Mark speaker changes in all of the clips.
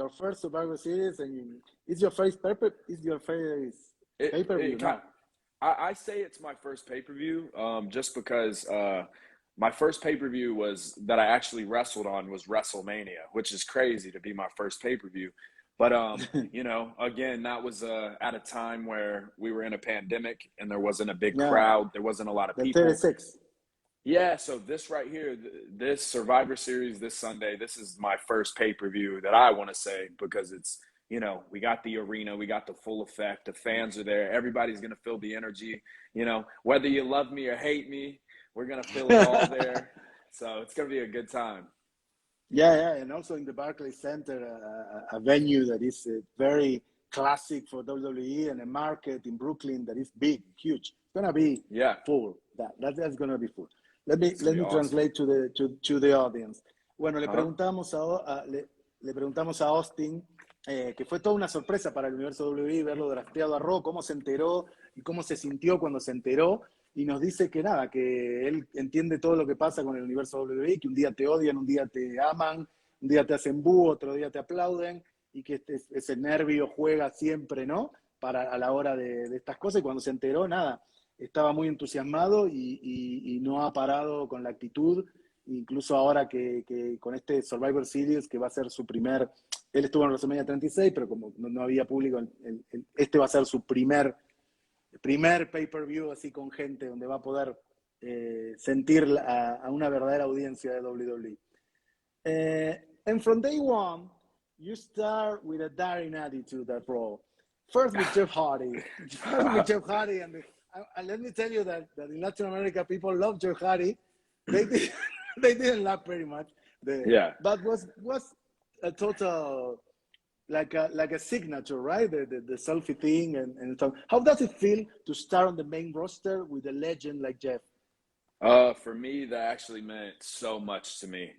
Speaker 1: your first Survivor Series, and it's your first pay-per-view now.
Speaker 2: I say it's my first pay-per-view, just because my first pay-per-view was that I actually wrestled on was WrestleMania, which is crazy to be my first pay-per-view. But again, that was at a time where we were in a pandemic and there wasn't a big crowd, there wasn't a lot of
Speaker 1: the
Speaker 2: people.
Speaker 1: 36.
Speaker 2: Yeah, so this right here, this Survivor Series this Sunday, this is my first pay-per-view that I want to say, because it's, we got the arena, we got the full effect, the fans are there, everybody's going to feel the energy, whether you love me or hate me, we're going to feel it all there. So it's going to be a good time.
Speaker 1: Yeah, and also in the Barclays Center, a venue that is very classic for WWE, and a market in Brooklyn that is big, huge. It's going to be full. That's going to be full. Let me
Speaker 2: awesome.
Speaker 1: Translate to the audience. Bueno, le preguntamos a Austin, que fue toda una sorpresa para el universo WWE verlo drafteado a Raw, cómo se enteró y cómo se sintió cuando se enteró, y nos dice que nada, que él entiende todo lo que pasa con el universo WWE, que un día te odian, un día te aman, un día te hacen búho, otro día te aplauden, y que ese nervio juega siempre, ¿no? A la hora de estas cosas, y cuando se enteró, nada, estaba muy entusiasmado y no ha parado con la actitud, incluso ahora que con este Survivor Series, que va a ser su primer, él estuvo en WrestleMania 36, pero como no había público, este va a ser su primer pay-per-view así con gente, donde va a poder sentir a una verdadera audiencia de WWE. And from day one, you start with a daring attitude at Raw. First with Jeff Hardy. And let me tell you that in Latin America, people love Jeff Hardy. They didn't laugh very much. But was a total like a signature, right? The selfie thing and stuff. How does it feel to start on the main roster with a legend like Jeff?
Speaker 2: For me, that actually meant so much to me.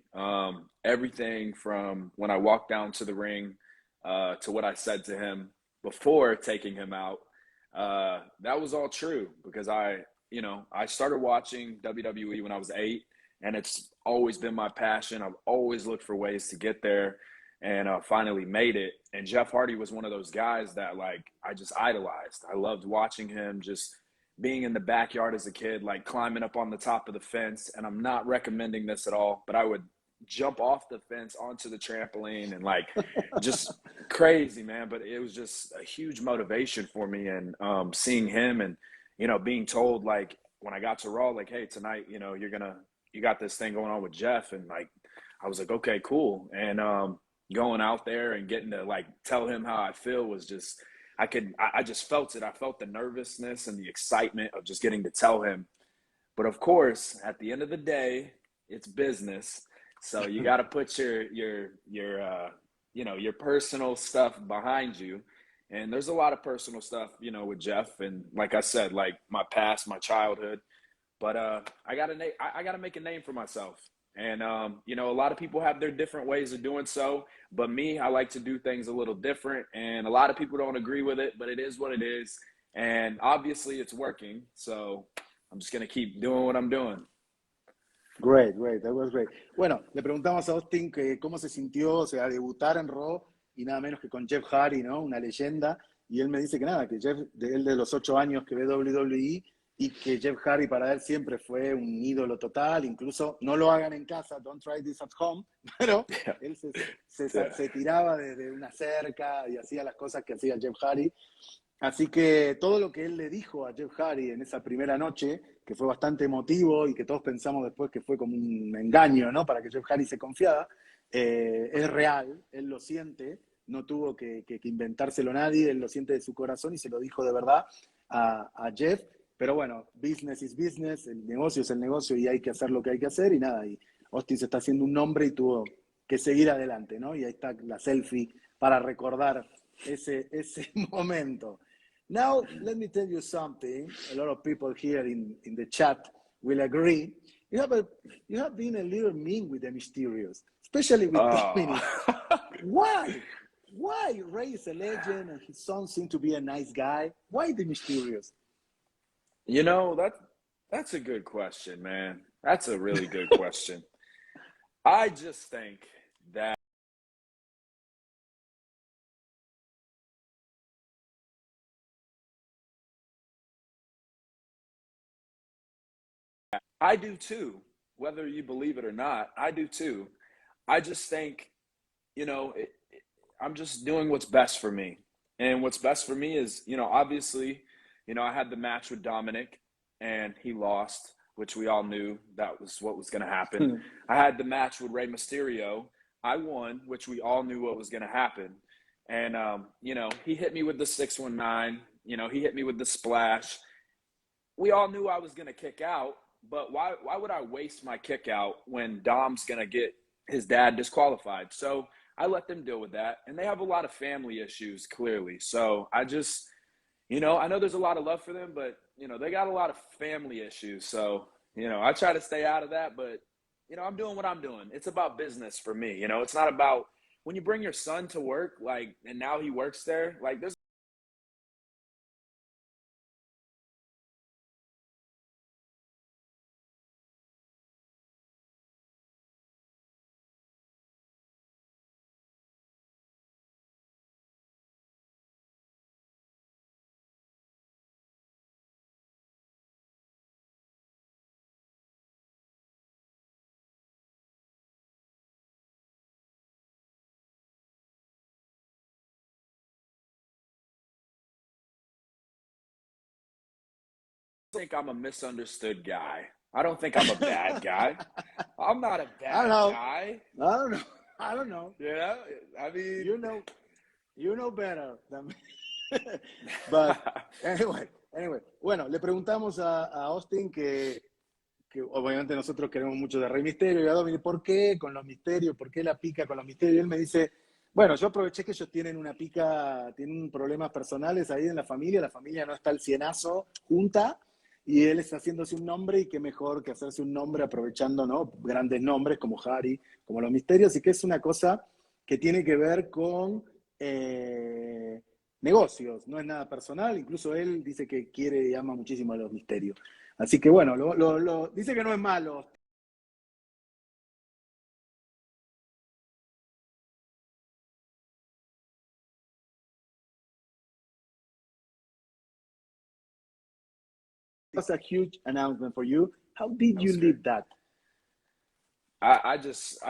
Speaker 2: Everything from when I walked down to the ring to what I said to him before taking him out, that was all true, because I started watching WWE when I was 8, and it's always been my passion. I've always looked for ways to get there, and finally made it. And Jeff Hardy was one of those guys that I just idolized. I loved watching him, just being in the backyard as a kid, climbing up on the top of the fence. And I'm not recommending this at all, but I would jump off the fence onto the trampoline and just crazy, man. But it was just a huge motivation for me. And seeing him and, being told when I got to Raw, hey, tonight, you got this thing going on with Jeff. And I was like, okay, cool. And going out there and getting to tell him how I feel was just, I just felt it. I felt the nervousness and the excitement of just getting to tell him. But of course, at the end of the day, it's business. So you got to put your personal stuff behind you. And there's a lot of personal stuff, with Jeff. And like I said, my past, my childhood. But I got to make a name for myself. And, a lot of people have their different ways of doing so. But me, I like to do things a little different. And a lot of people don't agree with it, but it is what it is. And obviously it's working. So I'm just going to keep doing what I'm doing.
Speaker 1: Great. That was great. Bueno, le preguntamos a Austin que cómo se sintió, o sea, debutar en Raw y nada menos que con Jeff Hardy, ¿no? Una leyenda. Y él me dice que nada, que él de los 8 años que ve WWE, y que Jeff Hardy para él siempre fue un ídolo total. Incluso no lo hagan en casa, don't try this at home, pero él se tiraba de una cerca y hacía las cosas que hacía Jeff Hardy. Así que todo lo que él le dijo a Jeff Hardy en esa primera noche, que fue bastante emotivo y que todos pensamos después que fue como un engaño, ¿no? Para que Jeff Hardy se confiara, es real, él lo siente, no tuvo que inventárselo nadie, él lo siente de su corazón y se lo dijo de verdad a Jeff. Pero bueno, business is business, el negocio es el negocio y hay que hacer lo que hay que hacer y nada, y Austin se está haciendo un nombre y tuvo que seguir adelante, ¿no? Y ahí está la selfie para recordar ese momento. Now, let me tell you something. A lot of people here in the chat will agree. You have been a little mean with the Mysterios, especially with Dominic. Why? Why? Ray is a legend and his son seems to be a nice guy. Why the Mysterios?
Speaker 2: That's a good question, man. That's a really good question. I just think that I do too. Whether you believe it or not, I do too. I just think, I'm just doing what's best for me. And what's best for me is, obviously, I had the match with Dominic and he lost, which we all knew that was what was going to happen. I had the match with Rey Mysterio. I won, which we all knew what was going to happen. And, he hit me with the 619. He hit me with the splash. We all knew I was going to kick out, but why would I waste my kick out when Dom's going to get his dad disqualified? So I let them deal with that. And they have a lot of family issues, clearly. So I just, I know there's a lot of love for them, but, they got a lot of family issues. So, I try to stay out of that, but, I'm doing what I'm doing. It's about business for me. It's not about when you bring your son to work, and now he works there, there's think I'm a misunderstood guy. I don't think I'm a bad guy. I'm not a bad guy.
Speaker 1: I don't know.
Speaker 2: Yeah, I mean,
Speaker 1: you know better than me. But anyway, bueno, le preguntamos a Austin que obviamente nosotros queremos mucho de Rey Misterio y a Dominic, ¿por qué con los misterios? ¿Por qué la pica con los misterios? Y él me dice, bueno, yo aproveché que ellos tienen una pica, tienen problemas personales ahí en la familia no está al cienazo junta, y él está haciéndose un nombre, y qué mejor que hacerse un nombre aprovechando, ¿no?, grandes nombres como Harry, como los misterios, y que es una cosa que tiene que ver con negocios, no es nada personal, incluso él dice que quiere y ama muchísimo a los misterios. Así que bueno, dice que no es malo. It was a huge announcement for you. How did you leave that?
Speaker 2: I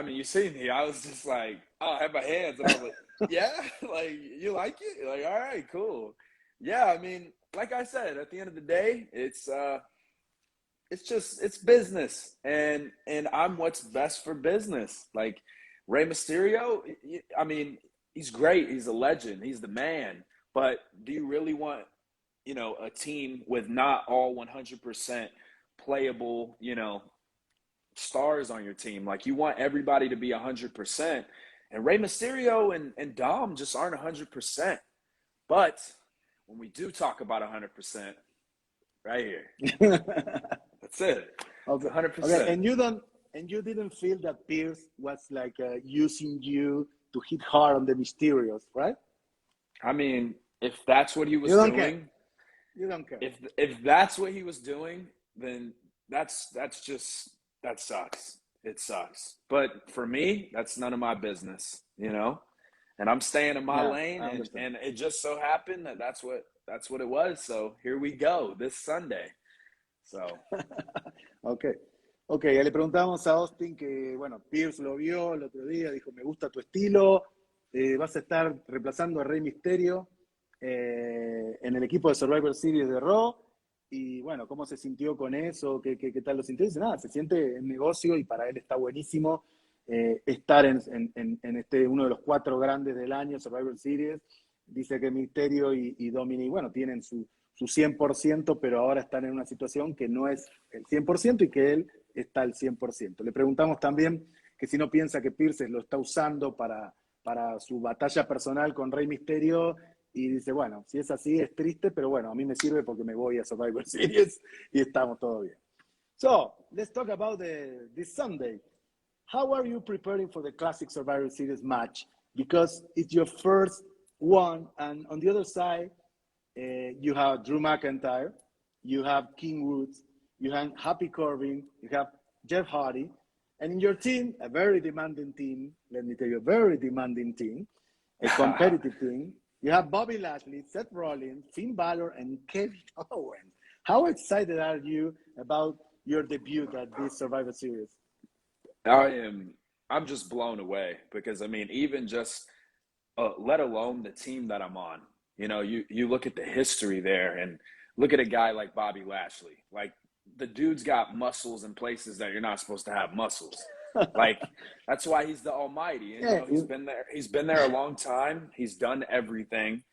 Speaker 2: mean, you see me, I was just like, oh, I have my hands, and I was like, yeah, like, you like it? Like, all right, cool. Yeah, I mean, like I said, at the end of the day, it's business, and I'm what's best for business. Like, Rey Mysterio, I mean, he's great, he's a legend, he's the man, but do you really want, a team with not all 100% playable, stars on your team? Like, you want everybody to be 100%, and Rey Mysterio and Dom just aren't 100%. But when we do talk about 100%, right here, that's it.
Speaker 1: Okay.
Speaker 2: 100%.
Speaker 1: Okay. And you didn't feel that Pierce was like using you to hit hard on the Mysterios, right?
Speaker 2: I mean, if that's what he was doing,
Speaker 1: you don't care.
Speaker 2: If that's what he was doing, then that sucks. It sucks. But for me, that's none of my business, And I'm staying in my lane, and it just so happened that that's what it was. So here we go this Sunday. So.
Speaker 1: Ok, le preguntábamos a Austin que, bueno, Pierce lo vio el otro día, dijo, me gusta tu estilo, vas a estar reemplazando a Rey Mysterio en el equipo de Survivor Series de Raw, y bueno, ¿cómo se sintió con eso? ¿Qué tal lo sintió? Dice, nada, se siente en negocio y para él está buenísimo estar en uno de los 4 grandes del año, Survivor Series. Dice que Mysterio y Dominic, bueno, tienen su 100%, pero ahora están en una situación que no es el 100% y que él está al 100%. Le preguntamos también que si no piensa que Pierce lo está usando para su batalla personal con Rey Mysterio, y dice, bueno, si es así es triste, pero bueno, a mí me sirve porque me voy a Survivor Series y estamos todo bien. So, let's talk about this Sunday. How are you preparing for the Classic Survivor Series match? Because it's your first one, and on the other side, you have Drew McIntyre, you have King Woods, you have Happy Corbin, you have Jeff Hardy, and in your team, a very demanding team, let me tell you, a very demanding team, a competitive team. You have Bobby Lashley, Seth Rollins, Finn Balor, and Kevin Owens. How excited are you about your debut at this Survivor Series?
Speaker 2: I am. I'm just blown away because I mean, even just let alone the team that I'm on. You know, you look at the history there and look at a guy like Bobby Lashley. Like the dude's got muscles in places that you're not supposed to have muscles. Like that's why he's the Almighty. And you
Speaker 1: Yeah,
Speaker 2: know, he's been there. He's been there a long time. He's done everything,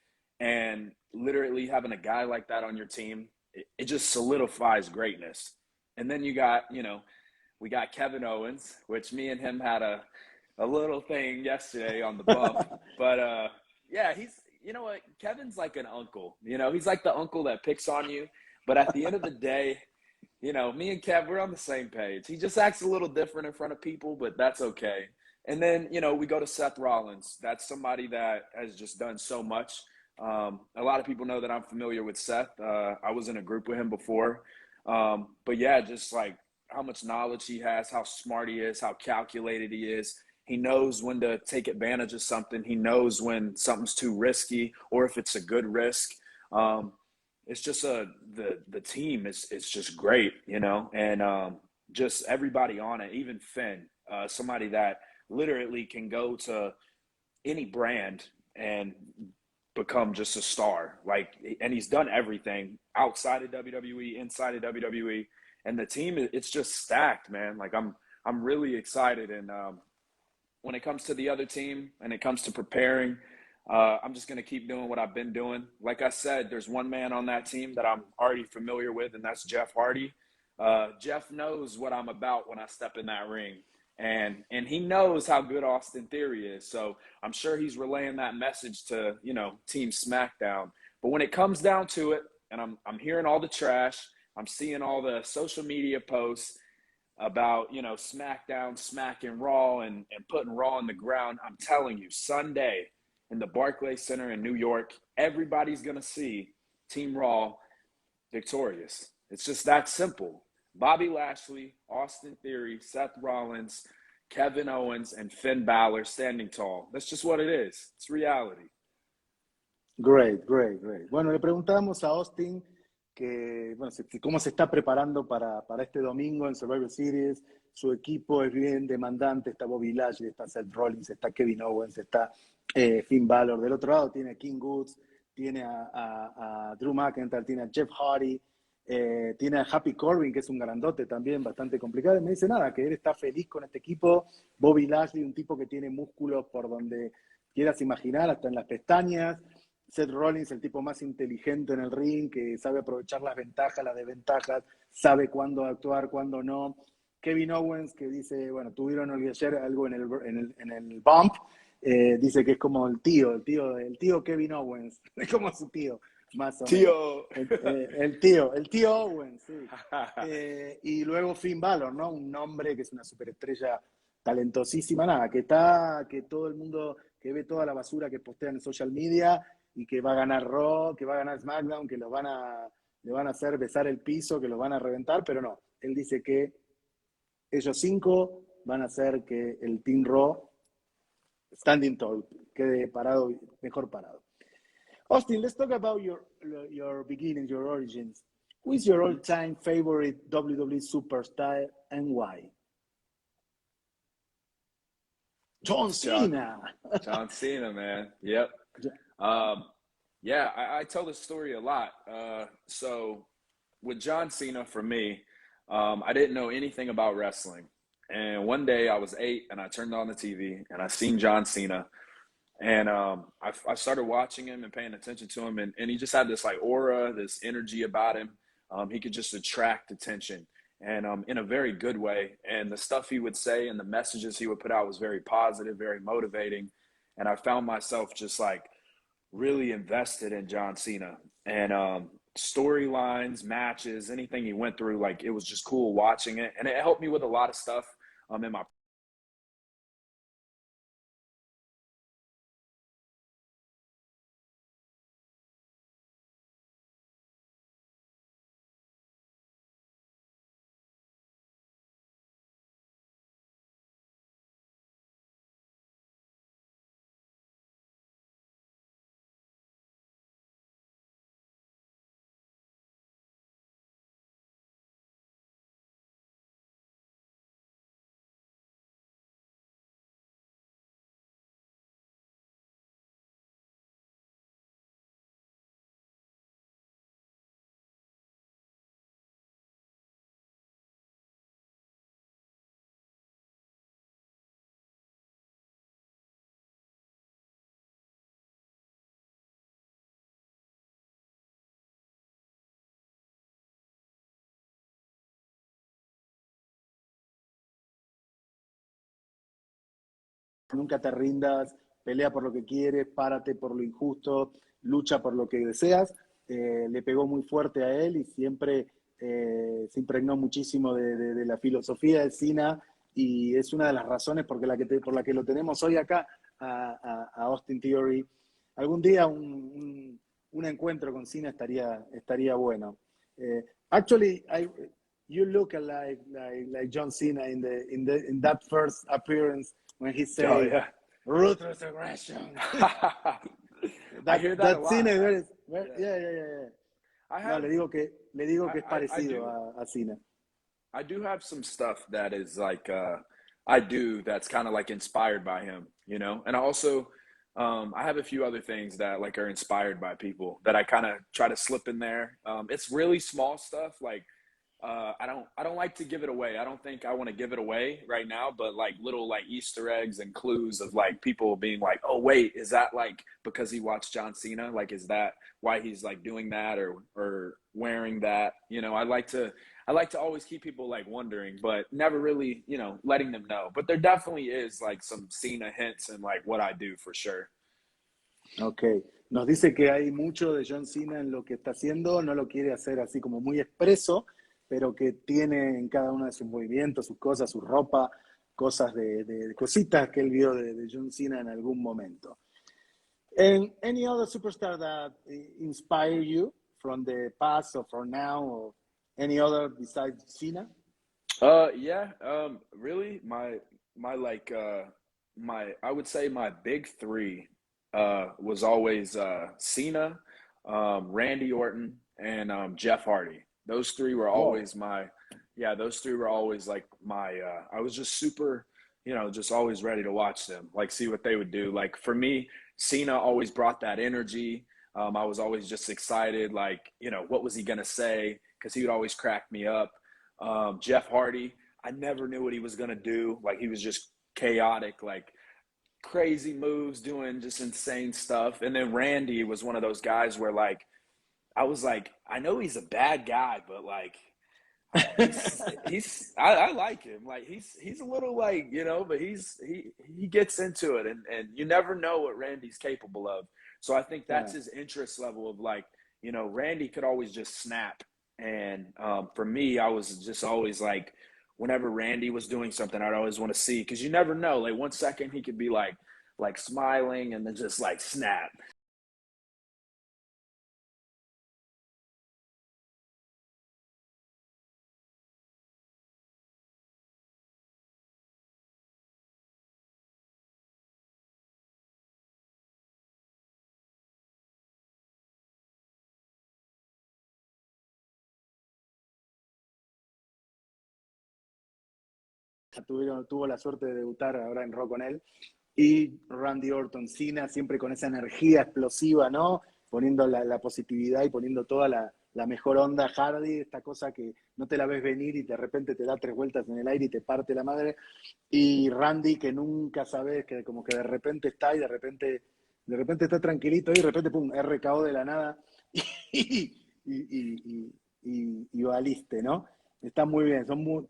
Speaker 2: and literally having a guy like that on your team, it just solidifies greatness. And then you got, you know, we got Kevin Owens, which me and him had a little thing yesterday on the bump. But yeah, he's, you know what, Kevin's like an uncle. You know, he's like the uncle that picks on you. But at the end of the day, you know, me and Kev, we're on the same page. He just acts a little different in front of people, but that's okay. And then, you know, we go to Seth Rollins. That's somebody that has just done so much. A lot of people know that I'm familiar with Seth. I was in a group with him before. But yeah, just like how much knowledge he has, how smart he is, how calculated he is. He knows when to take advantage of something. He knows when something's too risky or if it's a good risk. It's just the team is it's just great, you know, and just everybody on it, even Finn, somebody that literally can go to any brand and become just a star. Like, and he's done everything outside of WWE, inside of WWE, and the team it's just stacked, man. Like I'm really excited, and when it comes to the other team and it comes to preparing, I'm just going to keep doing what I've been doing. Like I said, there's one man on that team that I'm already familiar with, and that's Jeff Hardy. Jeff knows what I'm about when I step in that ring. And he knows how good Austin Theory is. So I'm sure he's relaying that message to, you know, Team SmackDown. But when it comes down to it, and I'm hearing all the trash, I'm seeing all the social media posts about, you know, SmackDown smacking Raw and putting Raw on the ground. I'm telling you, Sunday in the Barclays Center in New York, everybody's going to see Team Raw victorious. It's just that simple. Bobby Lashley, Austin Theory, Seth Rollins, Kevin Owens, and Finn Balor standing tall. That's just what it is. It's reality.
Speaker 1: Great, great, great. Bueno, le preguntamos a Austin que, bueno, cómo se está preparando para este domingo en Survivor Series. Su equipo es bien demandante. Está Bobby Lashley, está Seth Rollins, está Kevin Owens, está Finn Balor. Del otro lado tiene a King Woods, tiene a Drew McIntyre, tiene a Jeff Hardy, tiene a Happy Corbin, que es un grandote también, bastante complicado. Y me dice nada, que él está feliz con este equipo. Bobby Lashley, un tipo que tiene músculos por donde quieras imaginar, hasta en las pestañas. Seth Rollins, el tipo más inteligente en el ring, que sabe aprovechar las ventajas, las desventajas, sabe cuándo actuar, cuándo no. Kevin Owens, que dice, bueno, tuvieron ayer algo en el bump, dice que es como el tío Kevin Owens, es como su tío, más o menos.
Speaker 2: Tío.
Speaker 1: El tío Owens, sí. Y luego Finn Balor, ¿no? Un nombre que es una superestrella talentosísima, nada, que todo el mundo, que ve toda la basura que postean en social media y que va a ganar Raw, que va a ganar SmackDown, que le van a hacer besar el piso, que los van a reventar, pero no. Él dice que ellos 5 van a hacer que el Team Raw standing tall quede parado, mejor parado. Austin, let's talk about your beginnings, your origins. Who is your all-time favorite WWE superstar and why? John Cena.
Speaker 2: John Cena, man. Yep. Yeah, I tell this story a lot. So with John Cena, for me, I didn't know anything about wrestling. And one day I was 8 and I turned on the TV and I seen John Cena. And I started watching him and paying attention to him. And he just had this like aura, this energy about him. He could just attract attention and in a very good way. And the stuff he would say and the messages he would put out was very positive, very motivating. And I found myself just like really invested in John Cena and storylines, matches, anything he went through. Like it was just cool watching it. And it helped me with a lot of stuff in my
Speaker 1: nunca te rindas, pelea por lo que quieres, párate por lo injusto, lucha por lo que deseas. Le pegó muy fuerte a él y siempre se impregnó muchísimo de la filosofía de Cena y es una de las razones por la que lo tenemos hoy acá a Austin Theory. Algún día un encuentro con Cena estaría bueno. Actually, you look like John Cena in that first appearance when he
Speaker 2: Oh
Speaker 1: say
Speaker 2: yeah.
Speaker 1: ruthless aggression.
Speaker 2: I hear that a
Speaker 1: Cena
Speaker 2: lot.
Speaker 1: is
Speaker 2: Yeah.
Speaker 1: yeah.
Speaker 2: I
Speaker 1: No,
Speaker 2: have
Speaker 1: le digo que es
Speaker 2: I
Speaker 1: parecido
Speaker 2: do
Speaker 1: a Cena.
Speaker 2: I do have some stuff that is like I do that's kind of like inspired by him, you know. And also I have a few other things that like are inspired by people that I kind of try to slip in there. It's really small stuff like I don't like to give it away. I don't think I want to give it away right now, but like little like Easter eggs and clues of like people being like, oh wait, is that like because he watched John Cena? Like, is that why he's like doing that or wearing that? You know, I like to always keep people like wondering, but never really, you know, letting them know. But there definitely is like some Cena hints and like what I do for sure.
Speaker 1: Ok. Nos dice que hay mucho de John Cena en lo que está haciendo, no lo quiere hacer así como muy expreso, pero que tiene en cada uno de sus movimientos, sus cosas, su ropa, cosas de cositas que él vio de John Cena en algún momento. And any other superstar that inspire you from the past or from now or any other besides Cena?
Speaker 2: Yeah, really my like my I would say my big three was always Cena, Randy Orton, and Jeff Hardy. Those three were
Speaker 1: Wow.
Speaker 2: always those three were always like my I was just super, you know, just always ready to watch them, like see what they would do. Like for me, Cena always brought that energy. I was always just excited, like, you know, what was he gonna say? Because he would always crack me up. Jeff Hardy, I never knew what he was gonna do. Like he was just chaotic, like crazy moves, doing just insane stuff. And then Randy was one of those guys where like I was like, I know he's a bad guy, but like I like him. Like he's a little like, you know, but he gets into it and you never know what Randy's capable of. So I think that's
Speaker 1: Yeah.
Speaker 2: his interest level of like, you know, Randy could always just snap. And for me, I was just always like, whenever Randy was doing something, I'd always want to see because you never know. Like 1 second he could be like smiling and then just like snap.
Speaker 1: Tuvo la suerte de debutar ahora en Raw con él. Y Randy Orton, Cena, siempre con esa energía explosiva, ¿no? Poniendo la positividad y poniendo toda la mejor onda. Hardy, esta cosa que no te la ves venir y de repente te da 3 vueltas en el aire y te parte la madre. Y Randy, que nunca sabes, que como que de repente está y de repente está tranquilito y de repente, pum, RKO de la nada y valiste, ¿no? Está muy bien. Son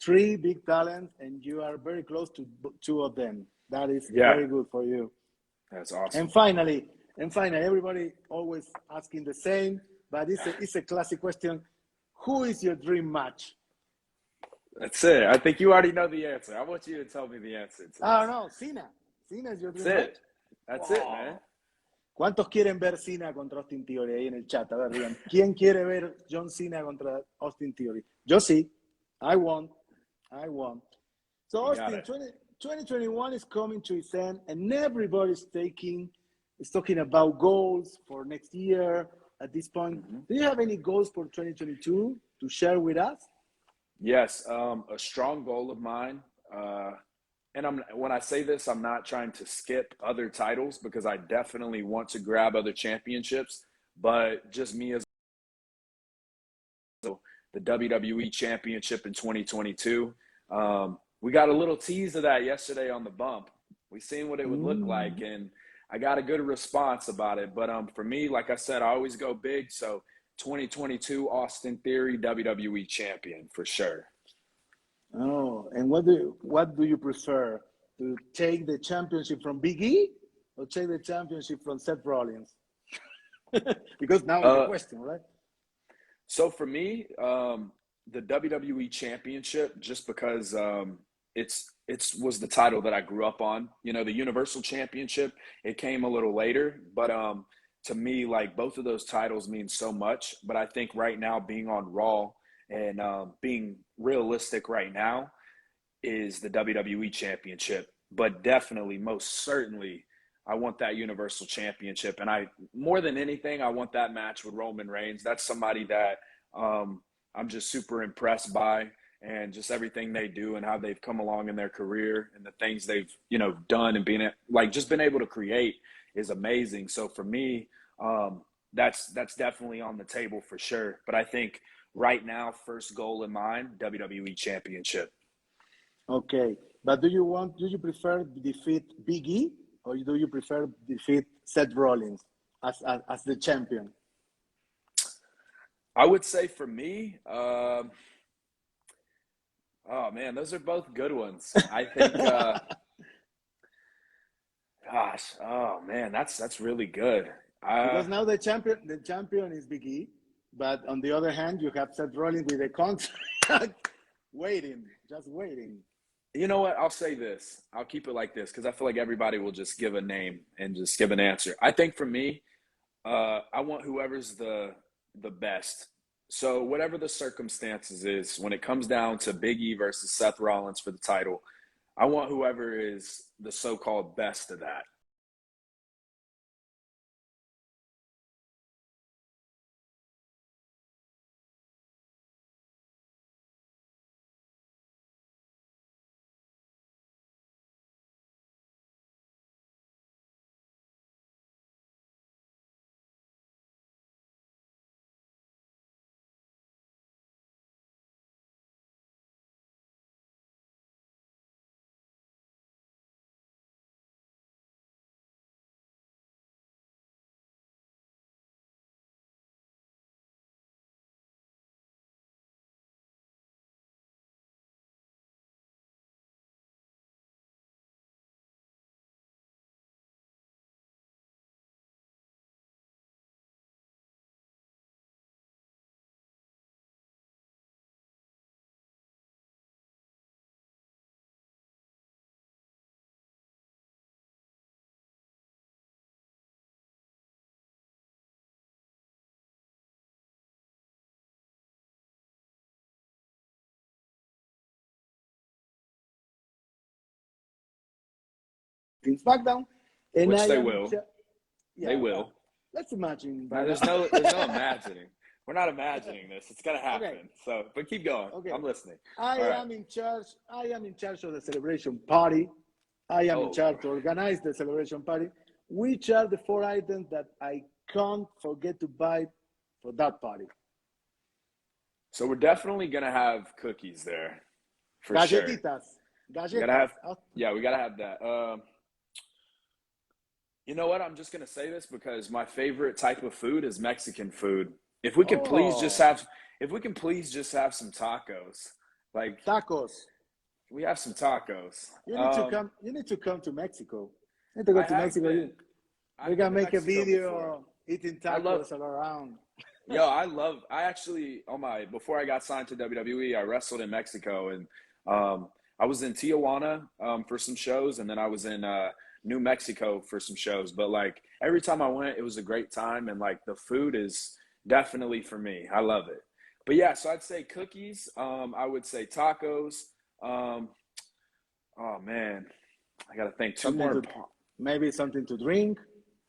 Speaker 1: three big talents and you are very close to two of them. That is
Speaker 2: Yeah,
Speaker 1: very good for you.
Speaker 2: that's
Speaker 1: And
Speaker 2: awesome.
Speaker 1: finally, everybody always asking the same, but it's a classic question. Who is your dream match?
Speaker 2: That's it. I think you already know the answer. I want you to tell me the answer to
Speaker 1: I don't
Speaker 2: this.
Speaker 1: know, Cena. Cena is your
Speaker 2: That's
Speaker 1: dream match?
Speaker 2: it. That's it, man.
Speaker 1: Wow. ¿Cuántos quieren ver Cena contra Austin Theory ahí en el chat? A ver, digan, ¿quién quiere ver John Cena contra Austin Theory? Yo sí. I won. So
Speaker 2: You got
Speaker 1: Austin,
Speaker 2: it.
Speaker 1: 2021 is coming to its end, and everybody's talking about goals for next year at this point.
Speaker 2: Mm-hmm.
Speaker 1: Do you have any goals for 2022 to share with us?
Speaker 2: Yes, a strong goal of mine. And when I say this, I'm not trying to skip other titles because I definitely want to grab other championships. But just me as the WWE Championship in 2022. We got a little tease of that yesterday on the bump. We seen what it would look like, and I got a good response about it. But for me, like I said, I always go big. So 2022 Austin Theory WWE Champion for sure.
Speaker 1: Oh, and what do you prefer? to take the championship from Big E or take the championship from Seth Rollins? Because now is the question, right?
Speaker 2: So for me, the WWE Championship, just because it's was the title that I grew up on. You know, the Universal Championship, it came a little later, but to me, like both of those titles mean so much. But I think right now, being on Raw and being realistic right now, is the WWE Championship. But definitely, most certainly, I want that Universal Championship. And more than anything, I want that match with Roman Reigns. That's somebody that I'm just super impressed by, and just everything they do and how they've come along in their career and the things they've, done and just been able to create is amazing. So for me, that's definitely on the table for sure. But I think right now, first goal in mind, WWE Championship.
Speaker 1: Okay, but do you prefer defeat Big E or do you prefer defeat Seth Rollins as the champion?
Speaker 2: I would say for me, oh man, those are both good ones. I think, gosh, oh man, that's really good.
Speaker 1: Because now the champion is Big E, but on the other hand, you have Seth Rollins with a contract just waiting.
Speaker 2: You know what? I'll say this. I'll keep it like this because I feel like everybody will just give a name and just give an answer. I think for me, I want whoever's the best. So whatever the circumstances is, when it comes down to Big E versus Seth Rollins for the title, I want whoever is the so-called best of that.
Speaker 1: In SmackDown, and
Speaker 2: Which
Speaker 1: I
Speaker 2: they
Speaker 1: am
Speaker 2: will. They
Speaker 1: yeah. Well,
Speaker 2: will.
Speaker 1: let's imagine.
Speaker 2: Now,
Speaker 1: But
Speaker 2: there's no imagining. We're not imagining this. It's gonna happen.
Speaker 1: okay,
Speaker 2: So, but keep going.
Speaker 1: okay.
Speaker 2: I'm listening.
Speaker 1: I
Speaker 2: All right.
Speaker 1: am in charge. I am in charge of the celebration party. I am in
Speaker 2: Oh,
Speaker 1: charge to organize the celebration party. Which are the 4 items that I can't forget to buy for that party?
Speaker 2: so we're definitely gonna have cookies there, for sure.
Speaker 1: Galletitas.
Speaker 2: We gotta
Speaker 1: Galletas.
Speaker 2: have, yeah, we gotta have that. You know what? I'm just gonna say this because my favorite type of food is Mexican food. If we could please just
Speaker 1: Oh,
Speaker 2: have, if we can please just have some tacos, like
Speaker 1: tacos.
Speaker 2: we have some tacos.
Speaker 1: You need to come. You need to come to Mexico. You need to go
Speaker 2: I
Speaker 1: to
Speaker 2: have
Speaker 1: Mexico.
Speaker 2: been,
Speaker 1: We
Speaker 2: I've been
Speaker 1: can
Speaker 2: to
Speaker 1: make a
Speaker 2: Mexico before.
Speaker 1: video eating
Speaker 2: I love,
Speaker 1: tacos all around.
Speaker 2: yo, I actually, before I got signed to WWE, I wrestled in Mexico, and I was in Tijuana for some shows, and then I was in New Mexico for some shows. But like every time I went, it was a great time, and like the food is definitely for me. I love it. But yeah, so I'd say cookies. I would say tacos. Um, oh man, I gotta think two
Speaker 1: Something
Speaker 2: more.
Speaker 1: to maybe something to drink,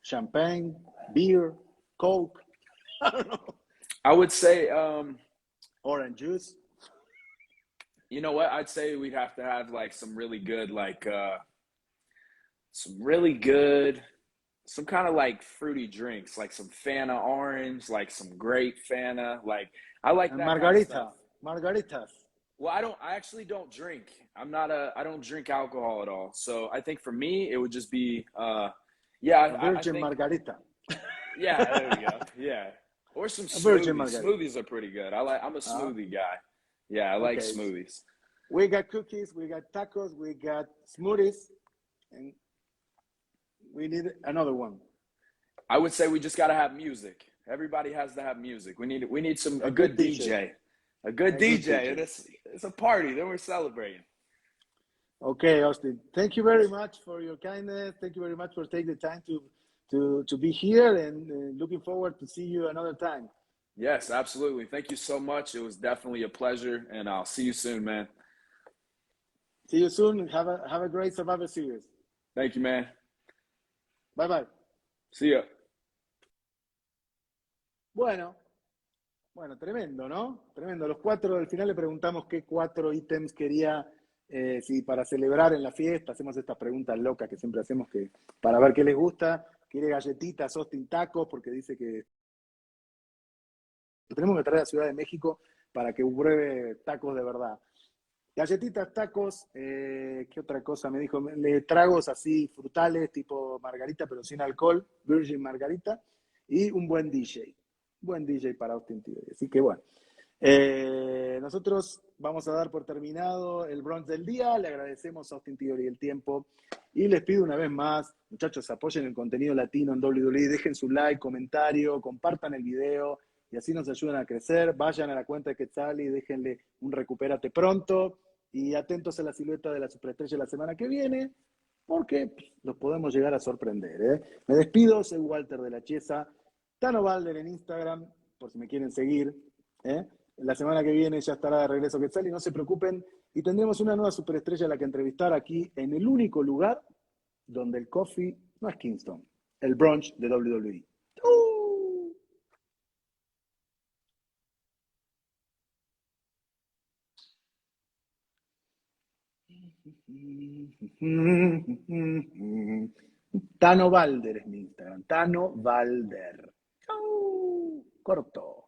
Speaker 1: champagne, beer, Coke. I don't know.
Speaker 2: I would say,
Speaker 1: Orange juice.
Speaker 2: you know what? I'd say we'd have to have like some really good, like some really good, some kind of like fruity drinks, like some Fanta orange, like some grape Fanta. Like I like
Speaker 1: And
Speaker 2: that kind of stuff.
Speaker 1: margaritas.
Speaker 2: Well, I actually don't drink. I don't drink alcohol at all. So I think for me, it would just be, yeah,
Speaker 1: A
Speaker 2: I
Speaker 1: virgin
Speaker 2: think,
Speaker 1: margarita.
Speaker 2: yeah, there we go. Yeah. Or some
Speaker 1: A virgin
Speaker 2: smoothies.
Speaker 1: margarita.
Speaker 2: Smoothies are pretty good. I'm a
Speaker 1: Uh,
Speaker 2: smoothie guy. Yeah, I like
Speaker 1: okay.
Speaker 2: smoothies.
Speaker 1: We got cookies, we got tacos, we got smoothies. And we need another one.
Speaker 2: I would say we just got to have music. Everybody has to have music. We need a
Speaker 1: good
Speaker 2: good DJ. A good DJ. And it's a party. Then we're celebrating.
Speaker 1: Okay, Austin. Thank you very much for your kindness. Thank you very much for taking the time to be here, and looking forward to see you another time.
Speaker 2: Yes, absolutely. Thank you so much. It was definitely a pleasure, and I'll see you soon, man.
Speaker 1: See you soon. Have a great Survivor Series.
Speaker 2: Thank you, man.
Speaker 1: Bye bye.
Speaker 2: See ya.
Speaker 1: Bueno, tremendo, ¿no? Tremendo. Los cuatro, al final le preguntamos qué 4 ítems quería, si para celebrar en la fiesta. Hacemos estas preguntas locas que siempre hacemos para ver qué les gusta. Quiere galletitas, Austin, tacos, porque dice que lo tenemos que traer a Ciudad de México para que pruebe tacos de verdad. Galletitas, tacos, ¿qué otra cosa me dijo? Tragos así frutales, tipo margarita, pero sin alcohol, Virgin Margarita, y un buen DJ. Buen DJ para Austin Theory. Así que bueno, nosotros vamos a dar por terminado el brunch del día. Le agradecemos a Austin Theory el tiempo y les pido una vez más, muchachos, apoyen el contenido latino en WWE, dejen su like, comentario, compartan el video y así nos ayudan a crecer. Vayan a la cuenta de Quetzal y déjenle un recupérate pronto y atentos a la silueta de la superestrella la semana que viene, porque los podemos llegar a sorprender, ¿eh? Me despido, soy Walter de la Chiesa. Tano Balder en Instagram, por si me quieren seguir. La semana que viene ya estará de regreso Quetzal y no se preocupen. Y tendremos una nueva superestrella a la que entrevistar aquí en el único lugar donde el coffee no es Kingston, el brunch de WWE. Tano Balder es mi Instagram. Tano Balder. Corto.